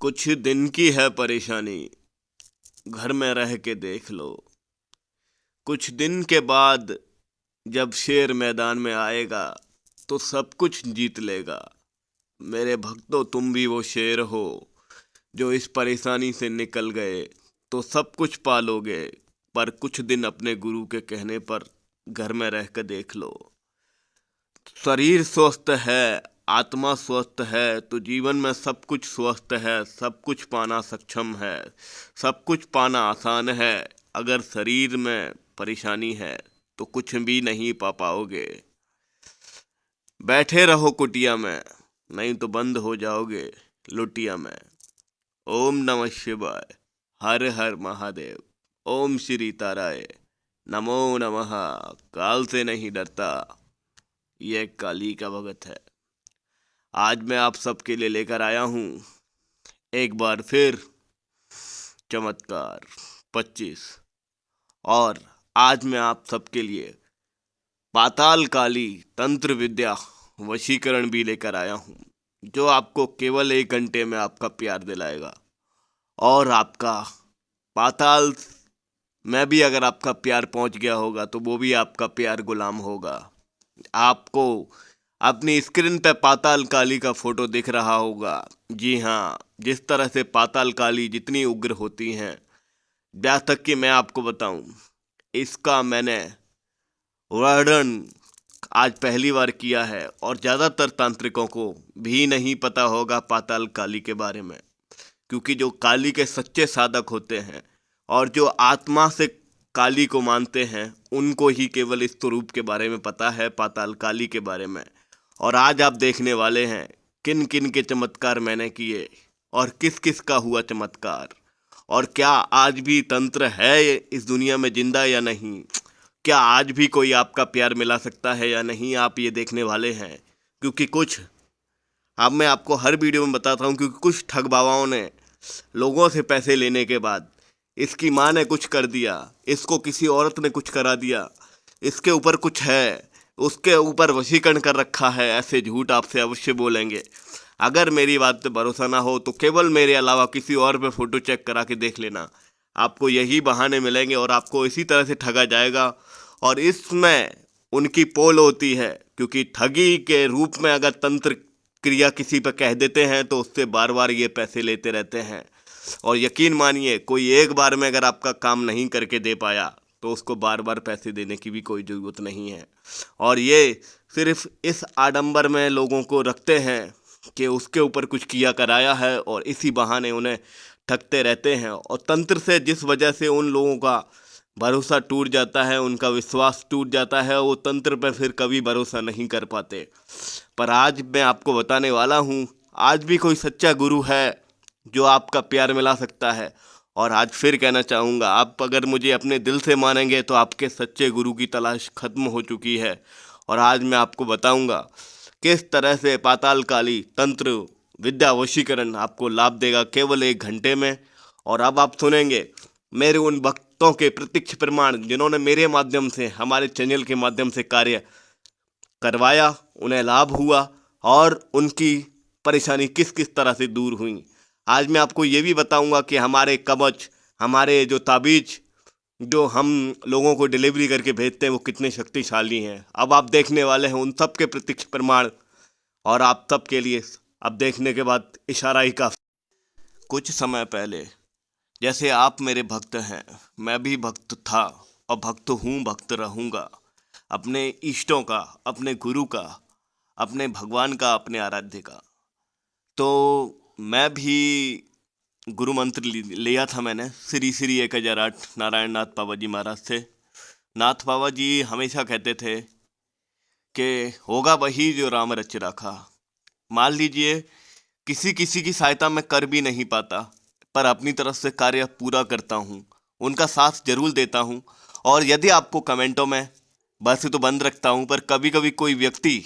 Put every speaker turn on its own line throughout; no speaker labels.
कुछ दिन की है परेशानी, घर में रह के देख लो। कुछ दिन के बाद जब शेर मैदान में आएगा तो सब कुछ जीत लेगा। मेरे भक्तों, तुम भी वो शेर हो जो इस परेशानी से निकल गए तो सब कुछ पालोगे। पर कुछ दिन अपने गुरु के कहने पर घर में रह कर देख लो। शरीर स्वस्थ है, आत्मा स्वस्थ है तो जीवन में सब कुछ स्वस्थ है, सब कुछ पाना सक्षम है, सब कुछ पाना आसान है। अगर शरीर में परेशानी है तो कुछ भी नहीं पा पाओगे। बैठे रहो कुटिया में, नहीं तो बंद हो जाओगे लुटिया में। ओम नमः शिवाय, हर हर महादेव, ओम श्री ताराय, नमो नमः। काल से नहीं डरता, ये काली का भगत है। आज मैं आप सबके लिए लेकर आया हूँ एक बार फिर चमत्कार 25। और आज मैं आप सबके लिए पाताल काली तंत्र विद्या वशीकरण भी लेकर आया हूँ, जो आपको केवल 1 घंटे में आपका प्यार दिलाएगा। और आपका पाताल में भी अगर आपका प्यार पहुँच गया होगा तो वो भी आपका प्यार गुलाम होगा। आपको अपनी स्क्रीन पे पाताल काली का फोटो दिख रहा होगा। जी हाँ, जिस तरह से पाताल काली जितनी उग्र होती हैं, यहाँ तक कि मैं आपको बताऊं, इसका मैंने वर्णन आज पहली बार किया है और ज़्यादातर तांत्रिकों को भी नहीं पता होगा पाताल काली के बारे में। क्योंकि जो काली के सच्चे साधक होते हैं और जो आत्मा से काली को मानते हैं, उनको ही केवल इस स्वरूप के बारे में पता है, पाताल काली के बारे में। और आज आप देखने वाले हैं किन किन के चमत्कार मैंने किए और किस किस का हुआ चमत्कार, और क्या आज भी तंत्र है इस दुनिया में जिंदा या नहीं, क्या आज भी कोई आपका प्यार मिला सकता है या नहीं, आप ये देखने वाले हैं। क्योंकि कुछ अब मैं आपको हर वीडियो में बताता हूँ, क्योंकि कुछ ठग बाबाओं ने लोगों से पैसे लेने के बाद इसकी माँ ने कुछ कर दिया, इसको किसी औरत ने कुछ करा दिया, इसके ऊपर कुछ है, उसके ऊपर वशीकरण कर रखा है, ऐसे झूठ आपसे अवश्य बोलेंगे। अगर मेरी बात पे भरोसा ना हो तो केवल मेरे अलावा किसी और पे फ़ोटो चेक करा के देख लेना, आपको यही बहाने मिलेंगे और आपको इसी तरह से ठगा जाएगा। और इसमें उनकी पोल होती है, क्योंकि ठगी के रूप में अगर तंत्र क्रिया किसी पर कह देते हैं तो उससे बार बार ये पैसे लेते रहते हैं। और यकीन मानिए, कोई एक बार में अगर आपका काम नहीं करके दे पाया तो उसको बार बार पैसे देने की भी कोई ज़रूरत नहीं है। और ये सिर्फ इस आडंबर में लोगों को रखते हैं कि उसके ऊपर कुछ किया कराया है और इसी बहाने उन्हें ठगते रहते हैं। और तंत्र से जिस वजह से उन लोगों का भरोसा टूट जाता है, उनका विश्वास टूट जाता है, वो तंत्र पर फिर कभी भरोसा नहीं कर पाते। पर आज मैं आपको बताने वाला हूँ, आज भी कोई सच्चा गुरु है जो आपका प्यार मिला सकता है। और आज फिर कहना चाहूँगा, आप अगर मुझे अपने दिल से मानेंगे तो आपके सच्चे गुरु की तलाश खत्म हो चुकी है। और आज मैं आपको बताऊँगा किस तरह से पाताल काली तंत्र विद्या वशीकरण आपको लाभ देगा केवल 1 घंटे में। और अब आप सुनेंगे मेरे उन भक्तों के प्रत्यक्ष प्रमाण, जिन्होंने मेरे माध्यम से, हमारे चैनल के माध्यम से कार्य करवाया, उन्हें लाभ हुआ और उनकी परेशानी किस किस तरह से दूर हुई। आज मैं आपको ये भी बताऊंगा कि हमारे कवच, हमारे जो ताबीज जो हम लोगों को डिलीवरी करके भेजते हैं, वो कितने शक्तिशाली हैं। अब आप देखने वाले हैं उन सब के प्रत्यक्ष प्रमाण, और आप सब के लिए अब देखने के बाद इशारा ही काफ़ी। कुछ समय पहले, जैसे आप मेरे भक्त हैं, मैं भी भक्त था और भक्त हूँ, भक्त रहूँगा अपने इष्टों का, अपने गुरु का, अपने भगवान का, अपने आराध्य का। तो मैं भी गुरु मंत्र लिया था मैंने श्री श्री 1008 नारायण नाथ बाबा जी महाराज से। नाथ बाबा जी हमेशा कहते थे कि होगा वही जो राम रच राखा। मान लीजिए किसी किसी की सहायता मैं कर भी नहीं पाता, पर अपनी तरफ से कार्य पूरा करता हूँ, उनका साथ जरूर देता हूँ। और यदि आपको कमेंटों में, वैसे तो बंद रखता हूँ, पर कभी कभी कोई व्यक्ति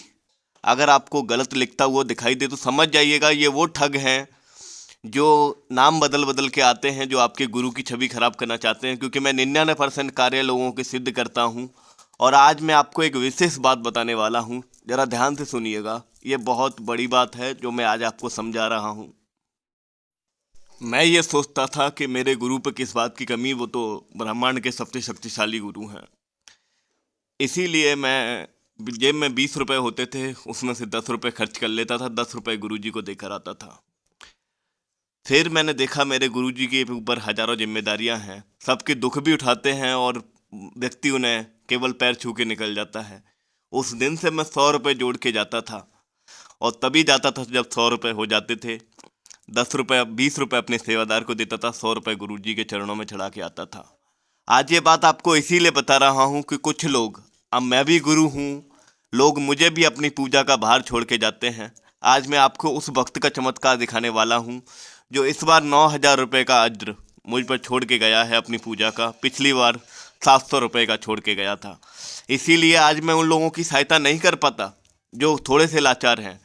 अगर आपको गलत लिखता हुआ दिखाई दे तो समझ जाइएगा ये वो ठग हैं जो नाम बदल बदल के आते हैं, जो आपके गुरु की छवि खराब करना चाहते हैं। क्योंकि मैं 99% कार्य लोगों के सिद्ध करता हूँ। और आज मैं आपको एक विशेष बात बताने वाला हूँ, ज़रा ध्यान से सुनिएगा। ये बहुत बड़ी बात है जो मैं आज आपको समझा रहा हूँ। मैं ये सोचता था कि मेरे गुरु पे किस बात की कमी, वो तो ब्रह्मांड के सबसे शक्तिशाली गुरु हैं। इसीलिए मैं जेब में 20 रुपए होते थे, उसमें से 10 रुपए खर्च कर लेता था, 10 रुपए गुरुजी को देकर आता था। फिर मैंने देखा मेरे गुरुजी के ऊपर हजारों जिम्मेदारियां हैं, सबके दुख भी उठाते हैं और व्यक्ति उन्हें केवल पैर छू के निकल जाता है। उस दिन से मैं 100 रुपए जोड़ के जाता था, और तभी जाता था जब 100 रुपए हो जाते थे। 10 रुपए 20 रुपए अपने सेवादार को देता था, 100 रुपए गुरुजी के चरणों में चढ़ा के आता था। आज ये बात आपको इसीलिए बता रहा हूँ कि कुछ लोग, अब मैं भी गुरु हूँ, लोग मुझे भी अपनी पूजा का भार छोड़ के जाते हैं। आज मैं आपको उस भक्त का चमत्कार दिखाने वाला हूँ जो इस बार 9,000 रुपये का अज्र मुझ पर छोड़ के गया है अपनी पूजा का। पिछली बार 700 रुपये का छोड़ के गया था। इसीलिए आज मैं उन लोगों की सहायता नहीं कर पाता जो थोड़े से लाचार हैं।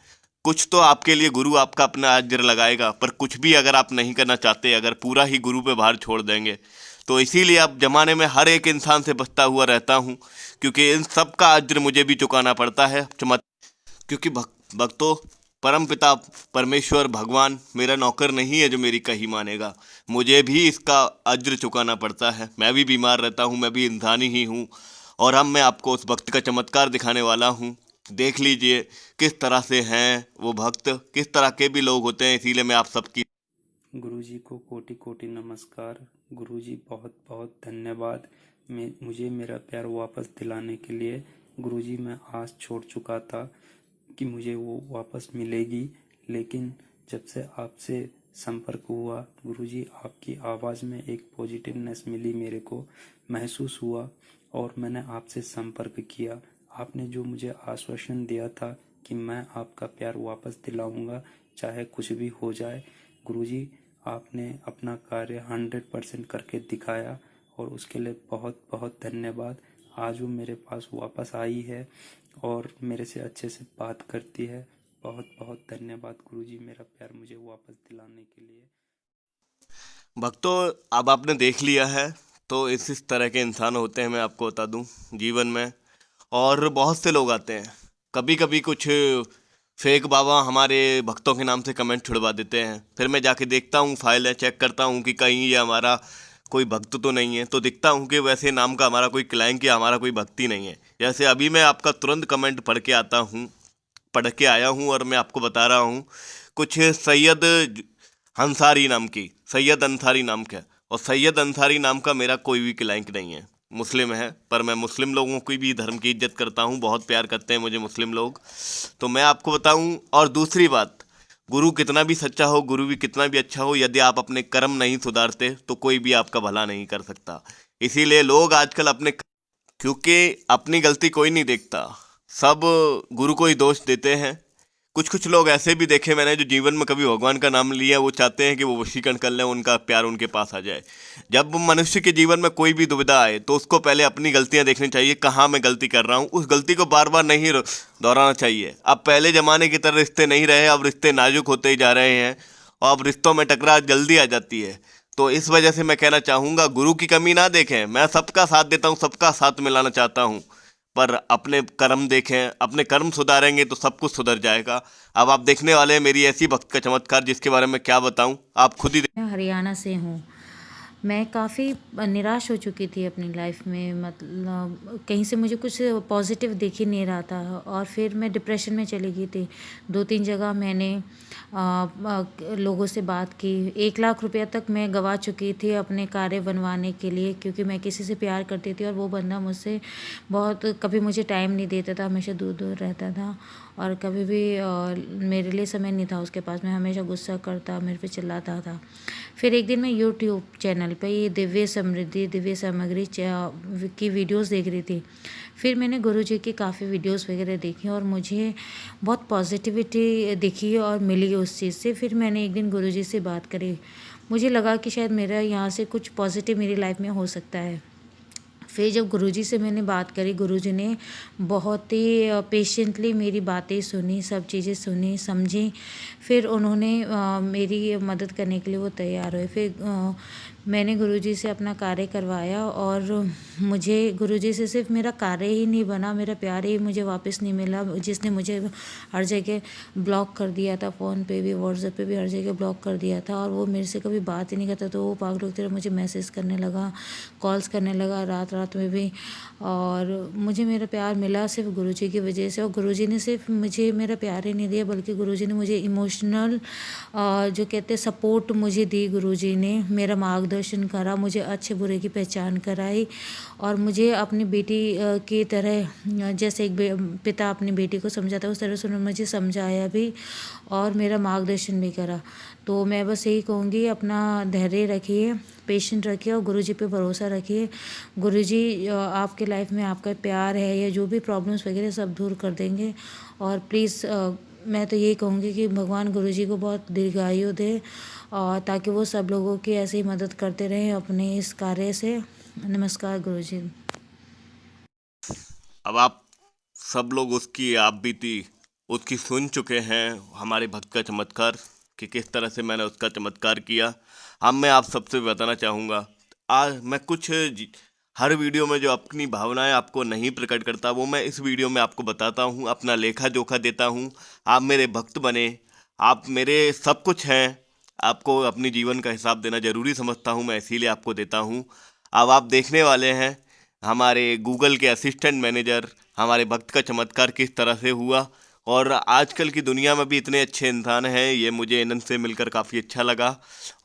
कुछ तो आपके लिए गुरु आपका अपना अज्र लगाएगा, पर कुछ भी अगर आप नहीं करना चाहते, अगर पूरा ही गुरु पे भार छोड़ देंगे, तो इसीलिए अब ज़माने में हर एक इंसान से बचता हुआ रहता हूँ, क्योंकि इन सब का अज्र मुझे भी चुकाना पड़ता है। क्योंकि भक्तों, परम पिता परमेश्वर भगवान मेरा नौकर नहीं है जो मेरी कही मानेगा, मुझे भी इसका अज्र चुकाना पड़ता है। मैं भी बीमार रहता हूँ, मैं भी इंसान ही हूँ। और अब मैं आपको उस भक्त का चमत्कार दिखाने वाला हूँ। देख लीजिए किस तरह से हैं वो भक्त, किस तरह के भी लोग होते हैं। इसीलिए मैं आप सबकी
गुरुजी को कोटि कोटि नमस्कार। गुरुजी बहुत बहुत धन्यवाद। मुझे मेरा प्यार वापस दिलाने के लिए। गुरुजी, मैं आस छोड़ चुका था कि मुझे वो वापस मिलेगी, लेकिन जब से आपसे संपर्क हुआ गुरुजी, आपकी आवाज़ में एक पॉजिटिवनेस मिली, मेरे को महसूस हुआ और मैंने आपसे संपर्क किया। आपने जो मुझे आश्वासन दिया था कि मैं आपका प्यार वापस दिलाऊंगा चाहे कुछ भी हो जाए, गुरुजी आपने अपना कार्य 100% करके दिखाया और उसके लिए बहुत बहुत धन्यवाद। आज वो मेरे पास वापस आई है और मेरे से अच्छे से बात करती है। बहुत बहुत धन्यवाद गुरुजी, मेरा प्यार मुझे वापस दिलाने के लिए।
भक्तों, अब आपने देख लिया है, तो इस तरह के इंसान होते हैं, मैं आपको बता दूं जीवन में। और बहुत से लोग आते हैं, कभी कभी कुछ फेक बाबा हमारे भक्तों के नाम से कमेंट छुड़वा देते हैं। फिर मैं जाके देखता हूँ, फाइलें चेक करता हूँ कि कहीं ये हमारा कोई भक्त तो नहीं है, तो दिखता हूँ कि वैसे नाम का हमारा कोई क्लाइंट या हमारा कोई भक्ति नहीं है। जैसे अभी मैं आपका तुरंत कमेंट पढ़ के आया हूँ, और मैं आपको बता रहा हूँ कुछ सैयद अंसारी नाम का। और सैयद अंसारी नाम का मेरा कोई भी क्लाइंट नहीं है। मुस्लिम है, पर मैं मुस्लिम लोगों की भी धर्म की इज्जत करता हूँ, बहुत प्यार करते हैं मुझे मुस्लिम लोग। तो मैं आपको बताऊँ, और दूसरी बात, गुरु कितना भी सच्चा हो, गुरु भी कितना भी अच्छा हो, यदि आप अपने कर्म नहीं सुधारते तो कोई भी आपका भला नहीं कर सकता। इसीलिए लोग आजकल क्योंकि अपनी गलती कोई नहीं देखता, सब गुरु को ही दोष देते हैं। कुछ कुछ लोग ऐसे भी देखे मैंने जो जीवन में कभी भगवान का नाम लिया, वो चाहते हैं कि वो वशीकरण कर लें, उनका प्यार उनके पास आ जाए। जब मनुष्य के जीवन में कोई भी दुविधा आए तो उसको पहले अपनी गलतियां देखनी चाहिए, कहाँ मैं गलती कर रहा हूँ। उस गलती को बार बार नहीं दोहराना चाहिए। अब पहले ज़माने की तरह रिश्ते नहीं रहे, अब रिश्ते नाजुक होते ही जा रहे हैं, और अब रिश्तों में टकरार जल्दी आ जाती है। तो इस वजह से मैं कहना चाहूँगा, गुरु की कमी ना देखें। मैं सबका साथ देता हूँ, सबका साथ मिलाना चाहता हूँ, पर अपने कर्म देखें। अपने कर्म सुधारेंगे तो सब कुछ सुधर जाएगा। अब आप देखने वाले हैं मेरी ऐसी भक्त का चमत्कार, जिसके बारे में क्या बताऊं, आप खुद ही
मैं हरियाणा से हूँ। मैं काफ़ी निराश हो चुकी थी अपनी लाइफ में, मतलब कहीं से मुझे कुछ पॉजिटिव दिख ही नहीं रहा था और फिर मैं डिप्रेशन में चली गई थी। 2-3 जगह मैंने लोगों से बात की। 1 लाख रुपया तक मैं गवा चुकी थी अपने कार्य बनवाने के लिए, क्योंकि मैं किसी से प्यार करती थी और वो बंदा मुझसे बहुत कभी मुझे टाइम नहीं देता था, हमेशा दूर-दूर रहता था और कभी भी मेरे लिए समय नहीं था उसके पास। मैं हमेशा गुस्सा करता, मेरे पे चिल्लाता था। फिर एक दिन मैं यूट्यूब चैनल पे ये दिव्य समृद्धि, दिव्य सामग्री की वीडियोस देख रही थी। फिर मैंने गुरुजी की काफ़ी वीडियोस वगैरह देखी और मुझे बहुत पॉजिटिविटी दिखी और मिली उस चीज़ से। फिर मैंने एक दिन गुरुजी से बात करी। मुझे लगा कि शायद मेरा यहाँ से कुछ पॉजिटिव मेरी लाइफ में हो सकता है। फिर जब गुरुजी से मैंने बात करी, गुरुजी ने बहुत ही पेशेंटली मेरी बातें सुनी, सब चीज़ें सुनी, समझी। फिर उन्होंने मेरी मदद करने के लिए वो तैयार हुए। फिर मैंने गुरुजी से अपना कार्य करवाया और मुझे गुरुजी से सिर्फ मेरा कार्य ही नहीं बना, मेरा प्यार ही मुझे वापस नहीं मिला, जिसने मुझे हर जगह ब्लॉक कर दिया था, फ़ोन पे भी व्हाट्सएप पे भी हर जगह ब्लॉक कर दिया था। और वो मेरे से कभी बात ही नहीं करता, तो वो पागलों की तरह मुझे मैसेज करने लगा, कॉल्स करने लगा रात रात में भी। और मुझे मेरा प्यार मिला सिर्फ गुरुजी की वजह से। और गुरुजी ने सिर्फ मुझे मेरा प्यार ही नहीं दिया, बल्कि गुरुजी ने मुझे इमोशनल जो कहते हैं सपोर्ट मुझे दी। गुरुजी ने मेरा मार्गदर्शन करा, मुझे अच्छे बुरे की पहचान कराई और मुझे अपनी बेटी की तरह जैसे एक पिता अपनी बेटी को समझाता है, उस तरह से उन्होंने मुझे समझाया भी और मेरा मार्गदर्शन भी करा। तो मैं बस यही कहूँगी, अपना धैर्य रखिए, पेशेंट रखिए और गुरुजी पे भरोसा रखिए। गुरुजी आपके लाइफ में आपका प्यार है या जो भी प्रॉब्लम्स वगैरह सब दूर कर देंगे। और प्लीज़ मैं तो यही कहूँगी कि भगवान गुरुजी को बहुत दीर्घायु दे और ताकि वो सब लोगों की ऐसे ही मदद करते रहें अपने इस कार्य से। नमस्कार गुरुजी।
अब आप सब लोग उसकी आप बीती उसकी सुन चुके हैं, हमारे भक्त का चमत्कार कि किस तरह से मैंने उसका चमत्कार किया। अब मैं आप सबसे बताना चाहूँगा, आज मैं हर वीडियो में जो अपनी भावनाएं आपको नहीं प्रकट करता, वो मैं इस वीडियो में आपको बताता हूँ, अपना लेखा जोखा देता हूँ। आप मेरे भक्त बने, आप मेरे सब कुछ हैं। आपको अपनी जीवन का हिसाब देना ज़रूरी समझता हूँ मैं, इसीलिए आपको देता हूँ। अब आप देखने वाले हैं हमारे गूगल के असिस्टेंट मैनेजर, हमारे भक्त का चमत्कार किस तरह से हुआ। और आजकल की दुनिया में भी इतने अच्छे इंसान हैं, ये मुझे इनसे से मिलकर काफ़ी अच्छा लगा।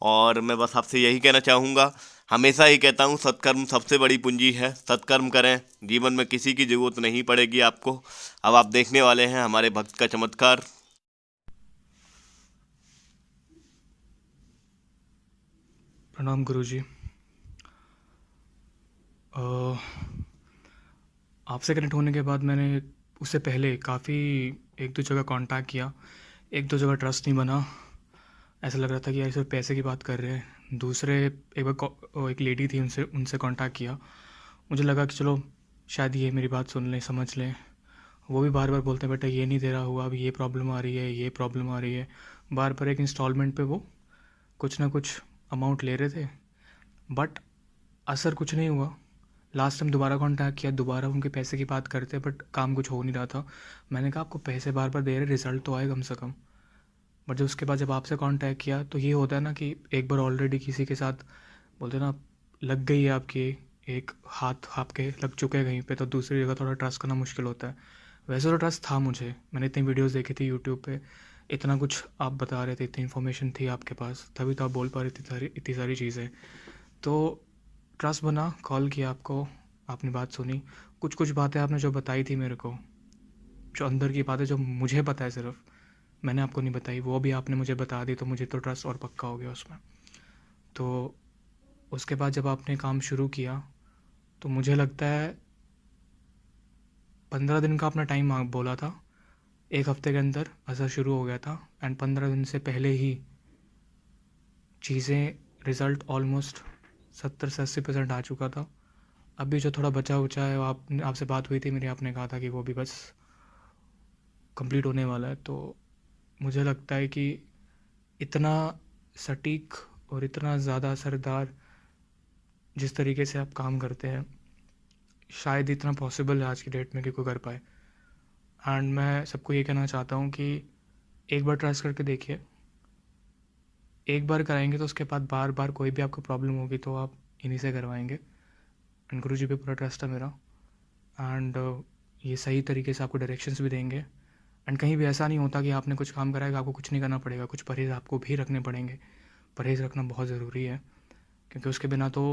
और मैं बस आपसे यही कहना चाहूँगा, हमेशा ही कहता हूँ, सत्कर्म सबसे बड़ी पूंजी है। सत्कर्म करें, जीवन में किसी की ज़रूरत नहीं पड़ेगी आपको। अब आप देखने वाले हैं हमारे भक्त का चमत्कार।
प्रणाम गुरुजी। अ, आपसे कनेक्ट होने के बाद मैंने उससे पहले काफ़ी एक दो जगह कांटेक्ट किया, एक दो जगह ट्रस्ट नहीं बना। ऐसा लग रहा था कि यार सिर्फ पैसे की बात कर रहे हैं। दूसरे एक बार एक लेडी थी, उनसे उनसे कांटेक्ट किया। मुझे लगा कि चलो शायद ये मेरी बात सुन लें, समझ लें। वो भी बार बार बोलते हैं बेटा ये नहीं दे रहा हुआ, अभी ये प्रॉब्लम आ रही है, ये प्रॉब्लम आ रही है। बार बार एक इंस्टॉलमेंट पे वो कुछ ना कुछ अमाउंट ले रहे थे, बट असर कुछ नहीं हुआ। लास्ट टाइम दोबारा कांटेक्ट किया, दोबारा उनके पैसे की बात करते, बट काम कुछ हो नहीं रहा था। मैंने कहा आपको पैसे बार बार दे रहे, रिजल्ट तो आए कम से कम। बट जब उसके बाद जब आपसे कांटेक्ट किया तो ये होता है ना कि एक बार ऑलरेडी किसी के साथ बोलते हैं ना, लग गई है आपकी, एक हाथ आपके लग चुके हैं कहीं पे, तो दूसरी जगह थोड़ा ट्रस्ट करना मुश्किल होता है। वैसे तो ट्रस्ट था मुझे, मैंने इतनी वीडियोस देखी थी यूट्यूब पे, इतना कुछ आप बता रहे थे, इतनी इन्फॉर्मेशन थी आपके पास, तभी तो आप बोल पा रहे थे इतनी सारी चीज़ें। तो ट्रस्ट बना, कॉल किया आपको, आपने बात सुनी। कुछ कुछ बातें आपने जो बताई थी मेरे को, जो अंदर की बातें जो मुझे पता है सिर्फ, मैंने आपको नहीं बताई, वो भी आपने मुझे बता दी, तो मुझे तो ट्रस्ट और पक्का हो गया उसमें। तो उसके बाद जब आपने काम शुरू किया तो मुझे लगता है 15 दिन का अपना टाइम बोला था, 1 हफ्ते के अंदर असर शुरू हो गया था। एंड 15 दिन से पहले ही चीज़ें, रिज़ल्ट ऑलमोस्ट 70 से 80% आ चुका था। अभी जो थोड़ा बचा उचा है, वो आपसे बात हुई थी मेरी, आपने कहा था कि वो भी बस कंप्लीट होने वाला है। तो मुझे लगता है कि इतना सटीक और इतना ज़्यादा असरदार जिस तरीके से आप काम करते हैं, शायद इतना पॉसिबल है आज की डेट में कि कोई कर पाए। एंड मैं सबको ये कहना चाहता हूँ कि एक बार ट्रस्ट करके देखिए, एक बार कराएंगे तो उसके बाद बार बार कोई भी आपको प्रॉब्लम होगी तो आप इन्हीं से करवाएंगे। एंड गुरु जी पे पूरा ट्रस्ट है मेरा। एंड ये सही तरीके से आपको डायरेक्शंस भी देंगे। एंड कहीं भी ऐसा नहीं होता कि आपने कुछ काम कराएगा आपको कुछ नहीं करना पड़ेगा, कुछ परहेज़ आपको भी रखने पड़ेंगे। परहेज़ रखना बहुत ज़रूरी है, क्योंकि उसके बिना तो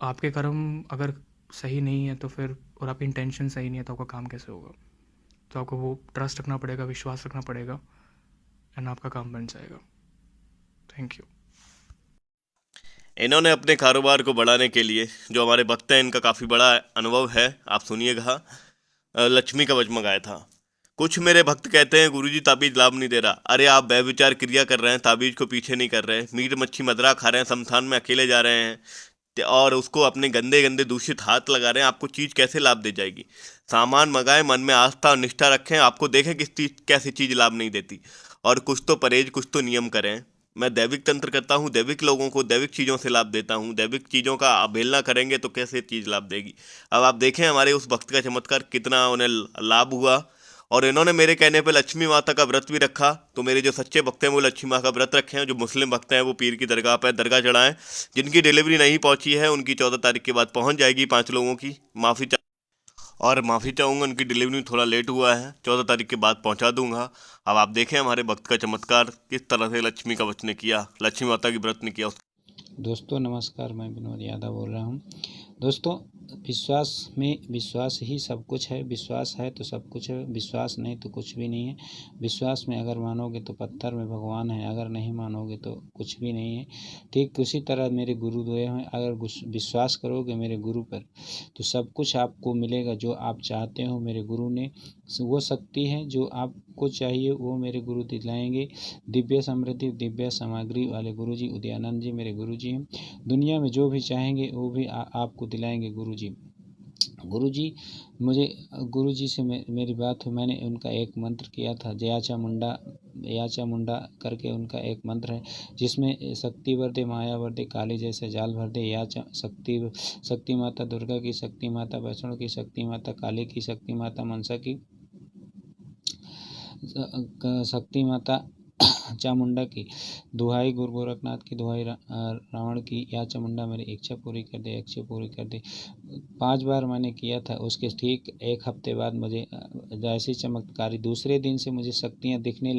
आपके कर्म अगर सही नहीं है तो फिर, और आपकी इंटेंशन सही नहीं है तो आपका काम कैसे होगा। तो आपको वो ट्रस्ट रखना पड़ेगा, विश्वास रखना पड़ेगा, एंड आपका काम बन जाएगा। Thank you.
इन्होंने अपने कारोबार को बढ़ाने के लिए, जो हमारे भक्त हैं इनका काफ़ी बड़ा अनुभव है, आप सुनिएगा। लक्ष्मी कवच मंगाया था। कुछ मेरे भक्त कहते हैं गुरुजी ताबीज लाभ नहीं दे रहा। अरे आप व्यभिचार क्रिया कर रहे हैं, ताबीज को पीछे नहीं कर रहे, मीट मच्छी मदरा खा रहे हैं, शमशान में अकेले जा रहे हैं और उसको अपने गंदे गंदे दूषित हाथ लगा रहे हैं, आपको चीज़ कैसे लाभ दे जाएगी। सामान मंगाए, मन में आस्था और निष्ठा रखें, आपको देखें किस चीज़ कैसी चीज़ लाभ नहीं देती। और कुछ तो परहेज, कुछ तो नियम करें। मैं दैविक तंत्र करता हूँ, दैविक लोगों को दैविक चीज़ों से लाभ देता हूँ। दैविक चीज़ों का अवहेलना करेंगे तो कैसे चीज़ लाभ देगी। अब आप देखें हमारे उस भक्त का चमत्कार कितना उन्हें लाभ हुआ। और इन्होंने मेरे कहने पे लक्ष्मी माता का व्रत भी रखा। तो मेरे जो सच्चे भक्त हैं वो लक्ष्मी माँ का व्रत रखे हैं, जो मुस्लिम भक्त हैं वो पीर की दरगाह पर दरगाह चढ़ाएं। जिनकी डिलीवरी नहीं पहुंची है उनकी 14 तारीख के बाद पहुंच जाएगी। 5 लोगों की माफ़ी चाहूँगा, उनकी डिलीवरी थोड़ा लेट हुआ है, 14 तारीख के बाद पहुंचा दूंगा। अब आप देखें हमारे भक्त का चमत्कार किस तरह से लक्ष्मी का वच ने किया, लक्ष्मी माता की व्रत ने किया।
दोस्तों नमस्कार, मैं विनोद यादव बोल रहा हूँ। दोस्तों विश्वास ही सब कुछ है। विश्वास है तो सब कुछ है, विश्वास नहीं तो कुछ भी नहीं है। विश्वास में अगर मानोगे तो पत्थर में भगवान है, अगर नहीं मानोगे तो कुछ भी नहीं है। ठीक उसी तरह मेरे गुरुद्वय हैं, अगर विश्वास करोगे मेरे गुरु पर तो सब कुछ आपको मिलेगा जो आप चाहते हो। मेरे गुरु ने वो शक्ति है जो आपको चाहिए वो मेरे गुरु दिलाएंगे। दिव्य समृद्धि दिव्य सामग्री वाले गुरु जी उदयानंद जी मेरे गुरु जी हैं। दुनिया में जो भी चाहेंगे वो भी आपको दिलाएंगे गुरु जी। मुझे गुरु जी से मेरी बात हुई, मैंने उनका एक मंत्र किया था, जयाचा मुंडा करके उनका एक मंत्र है, जिसमें शक्ति वर्धे माया वर्धे काली जैसे जाल भर दे। याचा शक्ति माता दुर्गा की, शक्ति माता वैष्णो की, शक्ति माता काली की, शक्ति माता मनसा की, शक्ति माता चामुंडा की, दुहाई गुरु गोरखनाथ की, दुहाई रावण की, या चामुंडा मेरी इच्छा पूरी कर दे, इच्छा पूरी कर दे। 5 बार मैंने किया था। उसके ठीक 1 हफ्ते बाद मुझे जैसी चमत्कारी दूसरे दिन से मुझे शक्तियाँ दिखने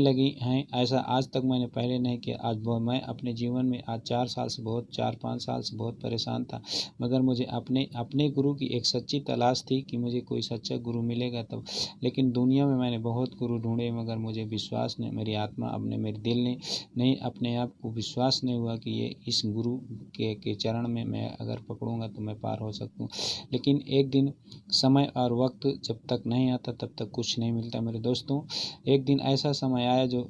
लगी हैं। ऐसा आज तक मैंने पहले नहीं किया। आज मैं अपने जीवन में आज 4-5 साल से बहुत परेशान था, मगर मुझे अपने गुरु की एक सच्ची तलाश थी कि मुझे कोई सच्चा गुरु मिलेगा तब। लेकिन दुनिया में मैंने बहुत गुरु ढूंढे, मगर मुझे विश्वास नहीं, मेरी आत्मा अपने मेरे दिल ने नहीं, अपने आप को विश्वास नहीं हुआ कि ये इस गुरु के चरण में मैं अगर पकड़ूंगा तो मैं पार हो सकूं। लेकिन एक दिन समय और वक्त जब तक नहीं आता तब तक कुछ नहीं मिलता मेरे दोस्तों। एक दिन ऐसा समय आया जो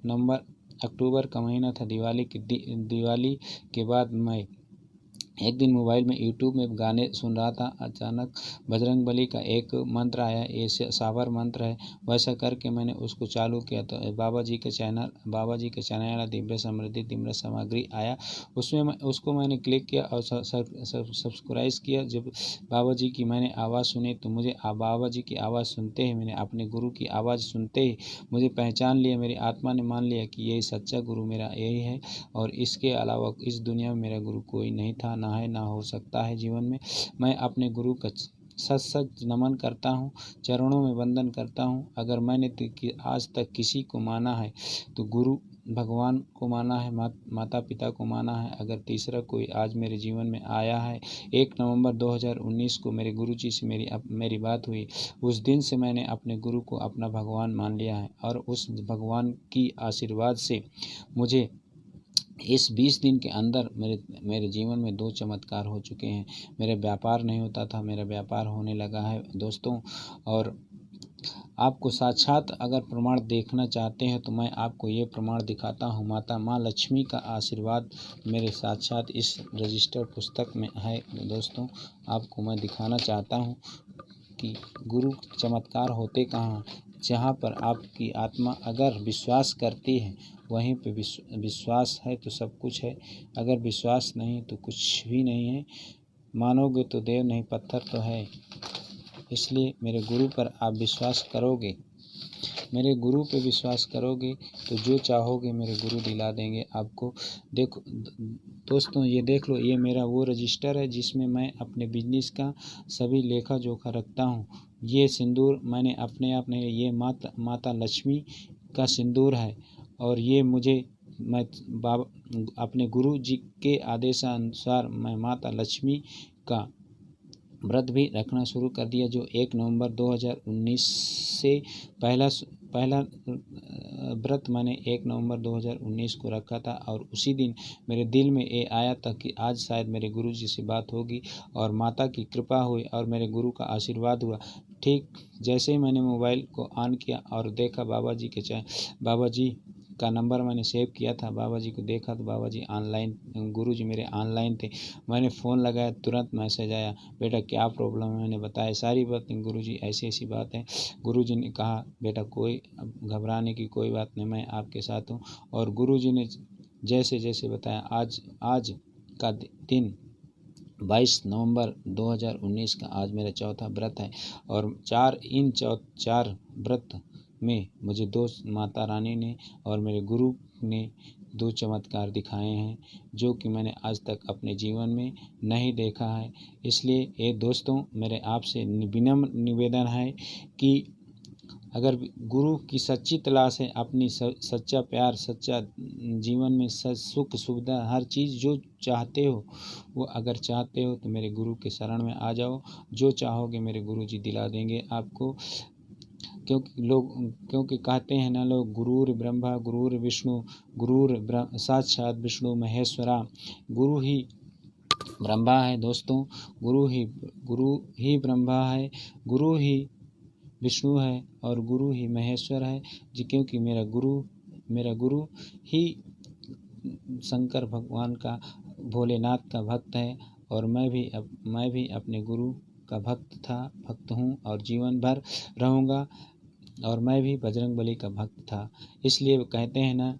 अक्टूबर का महीना था, दिवाली के बाद मैं एक दिन मोबाइल में यूट्यूब में गाने सुन रहा था। अचानक बजरंग बली का एक मंत्र आया, ये सावर मंत्र है। वैसा करके मैंने उसको चालू किया तो बाबा जी के चैनल दिव्य समृद्धि दिव्य सामग्री आया। उसमें उसको मैंने क्लिक किया और सब्सक्राइब किया। जब बाबा जी की मैंने आवाज़ सुनी तो मुझे बाबा जी की आवाज़ सुनते ही, मैंने अपने गुरु की आवाज़ सुनते ही मुझे पहचान लिया। मेरी आत्मा ने मान लिया कि यही सच्चा गुरु मेरा यही है, और इसके अलावा इस दुनिया में मेरा गुरु कोई नहीं था, ना है, ना हो सकता है जीवन में। मैं अपने गुरु का सच नमन करता हूँ, चरणों में वंदन करता हूँ। अगर मैंने आज तक किसी को माना है तो गुरु भगवान को माना है, माता पिता को माना है। अगर तीसरा कोई आज मेरे जीवन में आया है, 1 नवंबर 2019 को मेरे गुरु जी से मेरी बात हुई। उस दिन से मैंने अपने गुरु को अपना भगवान मान लिया है, और उस भगवान की आशीर्वाद से मुझे इस 20 दिन के अंदर मेरे जीवन में 2 चमत्कार हो चुके हैं। मेरा व्यापार नहीं होता था, मेरा व्यापार होने लगा है दोस्तों। और आपको साक्षात अगर प्रमाण देखना चाहते हैं तो मैं आपको ये प्रमाण दिखाता हूँ। माँ लक्ष्मी का आशीर्वाद मेरे साक्षात इस रजिस्टर पुस्तक में है दोस्तों। आपको मैं दिखाना चाहता हूँ कि गुरु चमत्कार होते कहाँ, जहाँ पर आपकी आत्मा अगर विश्वास करती है वहीं पे विश्वास है तो सब कुछ है। अगर विश्वास नहीं तो कुछ भी नहीं है। मानोगे तो देव, नहीं पत्थर तो है। इसलिए मेरे गुरु पर आप विश्वास करोगे, मेरे गुरु पे विश्वास करोगे तो जो चाहोगे मेरे गुरु दिला देंगे आपको। देखो दोस्तों, ये देख लो, ये मेरा वो रजिस्टर है जिसमें मैं अपने बिजनेस का सभी लेखा जोखा रखता हूँ। ये सिंदूर मैंने अपने आप नहीं, ये माता लक्ष्मी का सिंदूर है। और ये मैं अपने गुरु जी के आदेशानुसार मैं माता लक्ष्मी का व्रत भी रखना शुरू कर दिया, जो 1 नवंबर 2019 से पहला व्रत मैंने 1 नवंबर 2019 को रखा था। और उसी दिन मेरे दिल में ये आया था कि आज शायद मेरे गुरु जी से बात होगी, और माता की कृपा हुई और मेरे गुरु का आशीर्वाद हुआ। ठीक जैसे ही मैंने मोबाइल को ऑन किया और देखा बाबा जी का नंबर मैंने सेव किया था। बाबा जी को देखा तो बाबा जी ऑनलाइन, गुरु जी मेरे ऑनलाइन थे। मैंने फ़ोन लगाया, तुरंत मैसेज आया, बेटा क्या प्रॉब्लम है। मैंने बताया सारी बातें, गुरु जी ऐसी ऐसी बात है। गुरु जी ने कहा बेटा कोई घबराने की कोई बात नहीं, मैं आपके साथ हूँ। और गुरु जी ने जैसे जैसे बताया, आज का दिन 22 नवंबर 2019 का आज मेरा चौथा व्रत है। और चार व्रत में मुझे दो माता रानी ने और मेरे गुरु ने दो चमत्कार दिखाए हैं, जो कि मैंने आज तक अपने जीवन में नहीं देखा है। इसलिए ये दोस्तों, मेरे आपसे विनम्र निवेदन है कि अगर गुरु की सच्ची तलाश है, अपनी सच्चा प्यार, सच्चा जीवन में सुख सुविधा हर चीज़ जो चाहते हो, वो अगर चाहते हो तो मेरे गुरु के शरण में आ जाओ। जो चाहोगे मेरे गुरु जी दिला देंगे आपको। क्योंकि कहते हैं ना लोग, गुरुर ब्रह्मा गुरुर विष्णु गुरुर साक्षात विष्णु महेश्वरा। गुरु ही ब्रह्मा है दोस्तों, गुरु ही ब्रह्मा है, गुरु ही विष्णु है और गुरु ही महेश्वर है जी। क्योंकि मेरा गुरु ही शंकर भगवान का, भोलेनाथ का भक्त है। और मैं भी अपने गुरु का भक्त हूँ और जीवन भर रहूँगा। और मैं भी बजरंगबली का भक्त था। इसलिए वो कहते हैं ना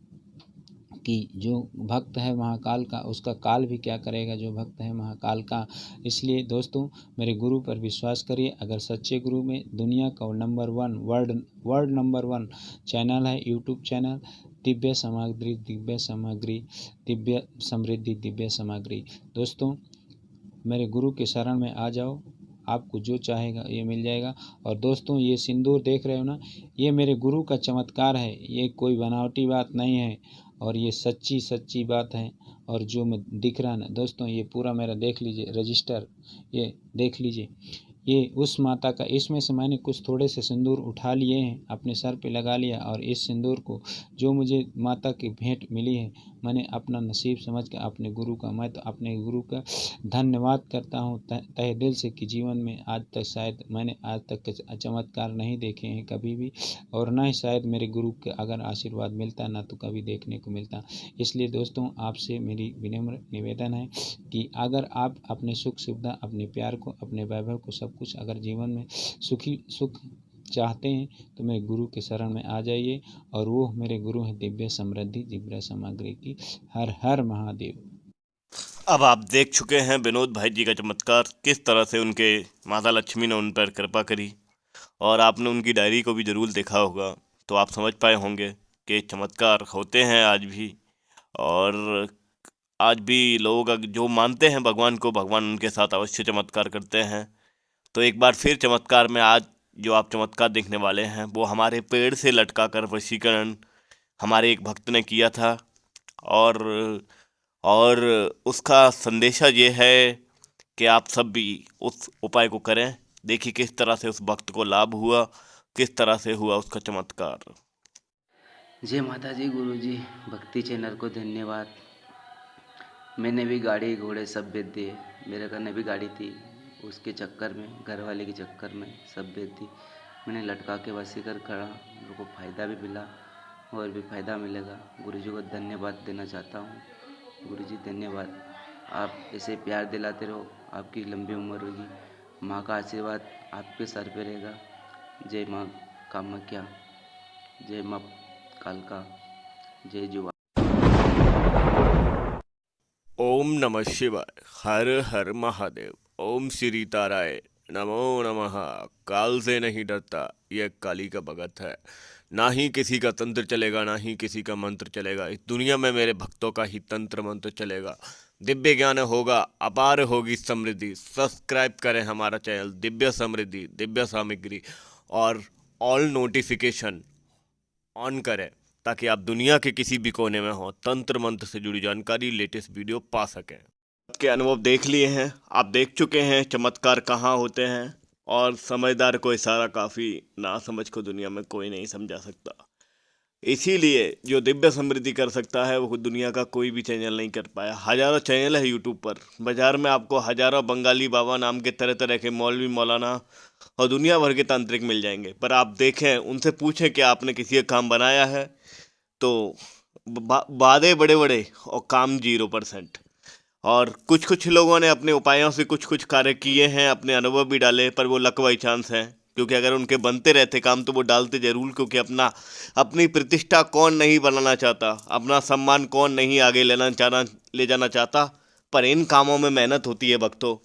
कि जो भक्त है महाकाल का, उसका काल भी क्या करेगा जो भक्त है महाकाल का। इसलिए दोस्तों, मेरे गुरु पर विश्वास करिए। अगर सच्चे गुरु में दुनिया का नंबर 1 वर्ल्ड नंबर 1 चैनल है, यूट्यूब चैनल दिव्य सामग्री, दिव्य समृद्धि, दिव्य सामग्री। दोस्तों, मेरे गुरु के शरण में आ जाओ, आपको जो चाहेगा ये मिल जाएगा। और दोस्तों, ये सिंदूर देख रहे हो ना, ये मेरे गुरु का चमत्कार है, ये कोई बनावटी बात नहीं है और ये सच्ची बात है। और जो मैं दिख रहा ना दोस्तों, ये पूरा मेरा देख लीजिए रजिस्टर, ये देख लीजिए, ये उस माता का। इसमें से मैंने कुछ थोड़े से सिंदूर उठा लिए हैं, अपने सर पे लगा लिया। और इस सिंदूर को जो मुझे माता की भेंट मिली है, मैंने अपना नसीब समझ के अपने गुरु का, मैं तो अपने गुरु का धन्यवाद करता हूँ तहे दिल से कि जीवन में आज तक शायद मैंने आज तक चमत्कार नहीं देखे हैं कभी भी। और ना ही शायद मेरे गुरु के अगर आशीर्वाद मिलता ना तो कभी देखने को मिलता। इसलिए दोस्तों, आपसे मेरी विनम्र निवेदन है कि अगर आप अपने सुख सुविधा, अपने प्यार को, अपने वैभव को, सब कुछ अगर जीवन में सुख चाहते हैं तो मेरे गुरु के शरण में आ जाइए। और वो मेरे गुरु हैं दिव्य समृद्धि, दिव्य सामग्री की। हर हर महादेव।
अब आप देख चुके हैं विनोद भाई जी का चमत्कार, किस तरह से उनके माता लक्ष्मी ने उन पर कृपा करी। और आपने उनकी डायरी को भी ज़रूर देखा होगा, तो आप समझ पाए होंगे कि चमत्कार होते हैं आज भी। और आज भी लोग जो मानते हैं भगवान को, भगवान उनके साथ अवश्य चमत्कार करते हैं। तो एक बार फिर चमत्कार में आज जो आप चमत्कार देखने वाले हैं, वो हमारे पेड़ से लटका कर वशीकरण हमारे एक भक्त ने किया था। और उसका संदेशा ये है कि आप सब भी उस उपाय को करें। देखिए किस तरह से उस भक्त को लाभ हुआ, किस तरह से हुआ उसका चमत्कार।
जय माता जी, गुरु जी, भक्ति चैनल को धन्यवाद। मैंने भी गाड़ी घोड़े सब बेच दिए। मेरे घर में भी गाड़ी थी, उसके चक्कर में, घर वाले के चक्कर में सब बेच दी। मैंने लटका के वशीकर करा, मेरे को फ़ायदा भी मिला और भी फ़ायदा मिलेगा। गुरु जी को धन्यवाद देना चाहता हूँ। गुरु जी धन्यवाद, आप ऐसे प्यार दिलाते रहो, आपकी लंबी उम्र होगी। माँ का आशीर्वाद आपके सर पे रहेगा। जय माँ कामाख्या, जय माँ कालका, जय जुआ।
ओम नमः शिवाय, हर हर महादेव, ओम श्री ताराय नमो नमः। काल से नहीं डरता, यह काली का भगत है। ना ही किसी का तंत्र चलेगा, ना ही किसी का मंत्र चलेगा। इस दुनिया में मेरे भक्तों का ही तंत्र मंत्र चलेगा। दिव्य ज्ञान होगा, अपार होगी समृद्धि। सब्सक्राइब करें हमारा चैनल दिव्य समृद्धि, दिव्य सामग्री, और ऑल नोटिफिकेशन ऑन करें ताकि आप दुनिया के किसी भी कोने में हो, तंत्र मंत्र से जुड़ी जानकारी, लेटेस्ट वीडियो पा सकें। आपके अनुभव देख लिए हैं, आप देख चुके हैं चमत्कार कहाँ होते हैं। और समझदार को इशारा काफ़ी, ना समझ को दुनिया में कोई नहीं समझा सकता। इसीलिए जो दिव्य समृद्धि कर सकता है वो दुनिया का कोई भी चैनल नहीं कर पाया। हज़ारों चैनल है यूट्यूब पर, बाज़ार में आपको हज़ारों बंगाली बाबा नाम के तरह तरह के मौलवी मौलाना और दुनिया भर के तांत्रिक मिल जाएंगे। पर आप देखें, उनसे पूछें कि आपने किसी का काम बनाया है, तो वादे बड़े बड़े और काम 0%। और कुछ कुछ लोगों ने अपने उपायों से कुछ कुछ कार्य किए हैं, अपने अनुभव भी डाले, पर वो लक बाई चांस है, क्योंकि अगर उनके बनते रहते काम तो वो डालते जरूर, क्योंकि अपनी प्रतिष्ठा कौन नहीं बनाना चाहता, अपना सम्मान कौन नहीं आगे ले जाना चाहता। पर इन कामों में मेहनत होती है भक्तों।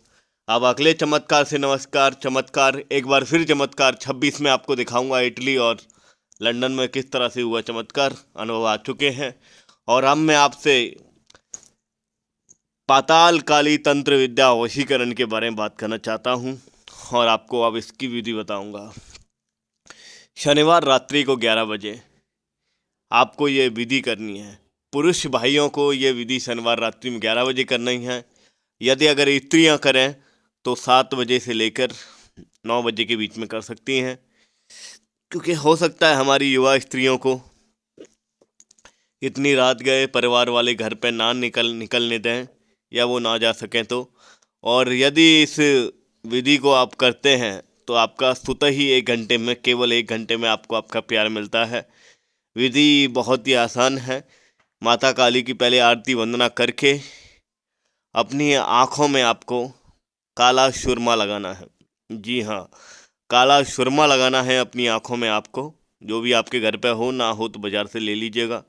अब अगले चमत्कार से नमस्कार। चमत्कार एक बार फिर चमत्कार 26 में आपको दिखाऊंगा। इटली और लंदन में किस तरह से हुआ चमत्कार, अनुभव आ चुके हैं। और अब मैं आपसे पाताल काली तंत्र विद्या वशीकरण के बारे में बात करना चाहता हूँ, और आपको अब इसकी विधि बताऊंगा। शनिवार रात्रि को 11 बजे आपको ये विधि करनी है। पुरुष भाइयों को ये विधि शनिवार रात्रि में 11 बजे करनी है। यदि अगर स्त्रियां करें तो 7 बजे से लेकर 9 बजे के बीच में कर सकती हैं, क्योंकि हो सकता है हमारी युवा स्त्रियों को इतनी रात गए परिवार वाले घर पे ना निकलने दें, या वो ना जा सकें तो। और यदि इस विधि को आप करते हैं तो आपका स्वतः ही 1 घंटे में, केवल 1 घंटे में आपको आपका प्यार मिलता है। विधि बहुत ही आसान है। माता काली की पहले आरती वंदना करके अपनी आँखों में आपको काला सुरमा लगाना है। जी हाँ, काला सुरमा लगाना है अपनी आँखों में आपको। जो भी आपके घर पे हो, ना हो तो बाज़ार से ले लीजिएगा।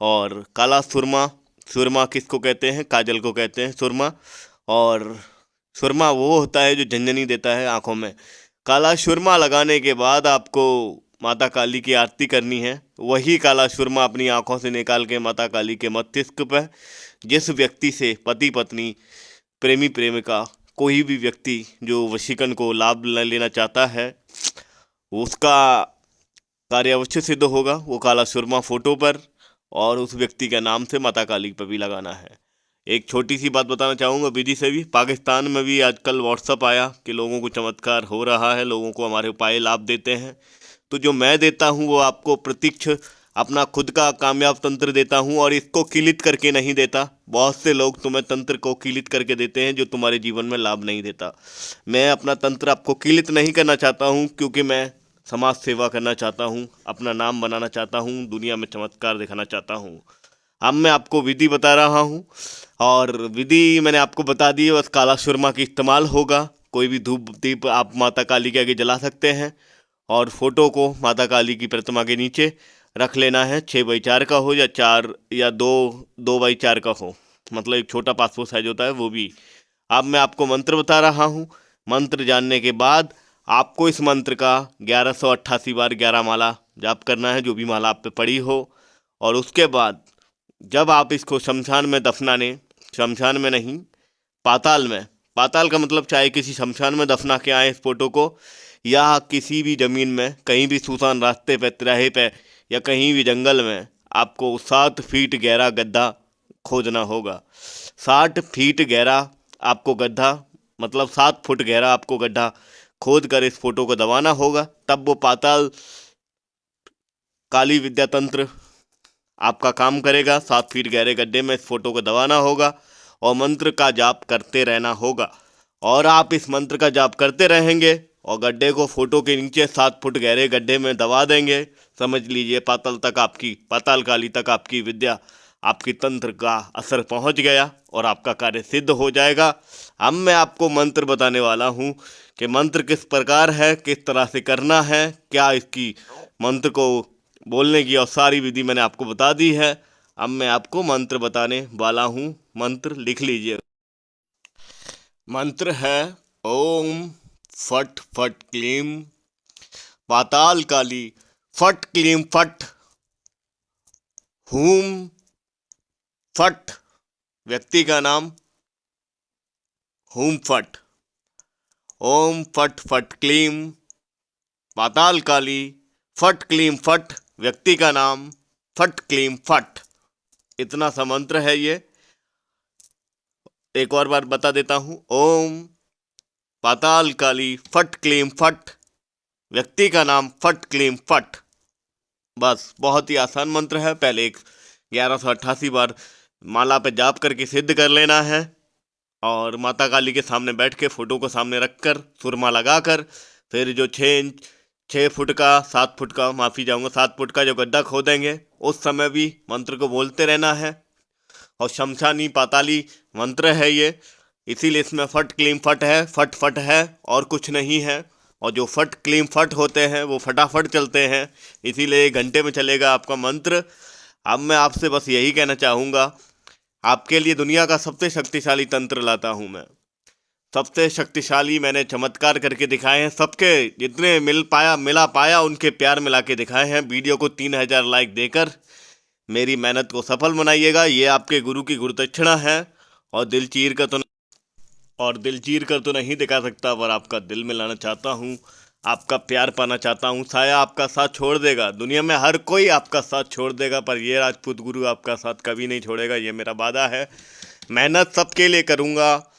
और काला सुरमा, सुरमा किसको कहते हैं? काजल को कहते हैं सुरमा। और सुरमा वो होता है जो झंझनी देता है आँखों में। काला सुरमा लगाने के बाद आपको माता काली की आरती करनी है। वही काला सुरमा अपनी आँखों से निकाल के माता काली के मस्तिष्क पर, जिस व्यक्ति से पति पत्नी, प्रेमी प्रेमिका, कोई भी व्यक्ति जो वशीकरण को लाभ लेना चाहता है, उसका कार्य अवश्य सिद्ध होगा। वो काला सुरमा फोटो पर और उस व्यक्ति के नाम से माता काली पर भी लगाना है। एक छोटी सी बात बताना चाहूँगा विधि से भी। पाकिस्तान में भी आजकल व्हाट्सअप आया कि लोगों को चमत्कार हो रहा है, लोगों को हमारे उपाय लाभ देते हैं। तो जो मैं देता हूँ वो आपको प्रत्यक्ष अपना खुद का कामयाब तंत्र देता हूँ, और इसको किलित करके नहीं देता। बहुत से लोग तुम्हें तंत्र को किलित करके देते हैं जो तुम्हारे जीवन में लाभ नहीं देता। मैं अपना तंत्र आपको किलित नहीं करना चाहता हूँ, क्योंकि मैं समाज सेवा करना चाहता हूँ, अपना नाम बनाना चाहता हूँ, दुनिया में चमत्कार दिखाना चाहता हूँ। अब मैं आपको विधि बता रहा हूँ, और विधि मैंने आपको बता दी है। बस काला सुरमा की इस्तेमाल होगा। कोई भी धूप दीप आप माता काली के आगे जला सकते हैं, और फोटो को माता काली की प्रतिमा के नीचे रख लेना है। 6x4 का हो, या 4 या 2x4 का हो, मतलब एक छोटा पासपोर्ट साइज होता है वो भी। अब मैं आपको मंत्र बता रहा हूँ। मंत्र जानने के बाद आपको इस मंत्र का 1188 बार 11 माला जाप करना है, जो भी माला आप पे पड़ी हो। और उसके बाद जब आप इसको शमशान में दफनाने, शमशान में नहीं, पाताल में, पाताल का मतलब चाहे किसी शमशान में दफना के आए इस फोटो को, या किसी भी ज़मीन में, कहीं भी सुनसान रास्ते पे, तिराहे पे, या कहीं भी जंगल में, आपको 7 फीट गहरा गड्ढा खोदना होगा। 60 फीट गहरा आपको गड्ढा, मतलब 7 फुट गहरा आपको गड्ढा खोद कर इस फोटो को दबाना होगा। तब वो पाताल काली विद्या तंत्र आपका काम करेगा। 7 फीट गहरे गड्ढे में इस फोटो को दबाना होगा और मंत्र का जाप करते रहना होगा। और आप इस मंत्र का जाप करते रहेंगे और गड्ढे को फोटो के नीचे 7 फुट गहरे गड्ढे में दबा देंगे। समझ लीजिए पाताल काली तक आपकी विद्या, आपकी तंत्र का असर पहुंच गया और आपका कार्य सिद्ध हो जाएगा। अब मैं आपको मंत्र बताने वाला हूं कि मंत्र किस प्रकार है, किस तरह से करना है, क्या इसकी मंत्र को बोलने की और सारी विधि मैंने आपको बता दी है। अब मैं आपको मंत्र बताने वाला हूँ। मंत्र लिख लीजिए। मंत्र है ओम फट फट क्लीम पाताल काली फट क्लीम फट हूम फट। व्यक्ति का नाम हूम फट। ओम फट फट क्लीम पाताल काली फट क्लीम फट। व्यक्ति का नाम फट क्लीम फट। इतना सा मंत्र है ये। एक और बार बता देता हूँ। ओम पाताल काली फट क्लीम फट। व्यक्ति का नाम फट क्लीम फट। बस बहुत ही आसान मंत्र है। पहले 1188 बार माला पे जाप करके सिद्ध कर लेना है, और माता काली के सामने बैठ के फोटो को सामने रखकर सुरमा लगाकर फिर जो 6 फुट का 7 फुट का 7 फुट का जो गड्ढा खोदेंगे उस समय भी मंत्र को बोलते रहना है। और शमशानी पाताली मंत्र है ये, इसीलिए इसमें फट क्लीम फट है, फट फट है और कुछ नहीं है। और जो फट क्लीम फट होते हैं वो फटाफट चलते हैं, इसीलिए 1 घंटे में चलेगा आपका मंत्र। अब मैं आपसे बस यही कहना चाहूँगा, आपके लिए दुनिया का सबसे शक्तिशाली तंत्र लाता हूँ मैं। सबसे शक्तिशाली मैंने चमत्कार करके दिखाए हैं, सबके जितने मिला पाया उनके प्यार मिला के दिखाए हैं। वीडियो को 3000 लाइक देकर मेरी मेहनत को सफल बनाइएगा, ये आपके गुरु की गुरुदक्षिणा है। और दिल चीर कर तो नहीं दिखा सकता, पर आपका दिल मिलाना चाहता हूँ, आपका प्यार पाना चाहता हूँ। साया आपका साथ छोड़ देगा, दुनिया में हर कोई आपका साथ छोड़ देगा, पर ये राजपूत गुरु आपका साथ कभी नहीं छोड़ेगा, ये मेरा वादा है। मेहनत सबके लिए करूँगा,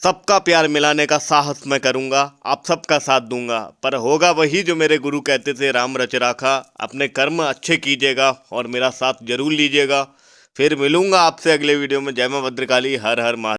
सबका प्यार मिलाने का साहस मैं करूँगा, आप सबका साथ दूंगा, पर होगा वही जो मेरे गुरु कहते थे, राम रच राखा। अपने कर्म अच्छे कीजिएगा और मेरा साथ जरूर लीजिएगा। फिर मिलूंगा आपसे अगले वीडियो में। जय मां भद्रकाली, हर हर महादेव।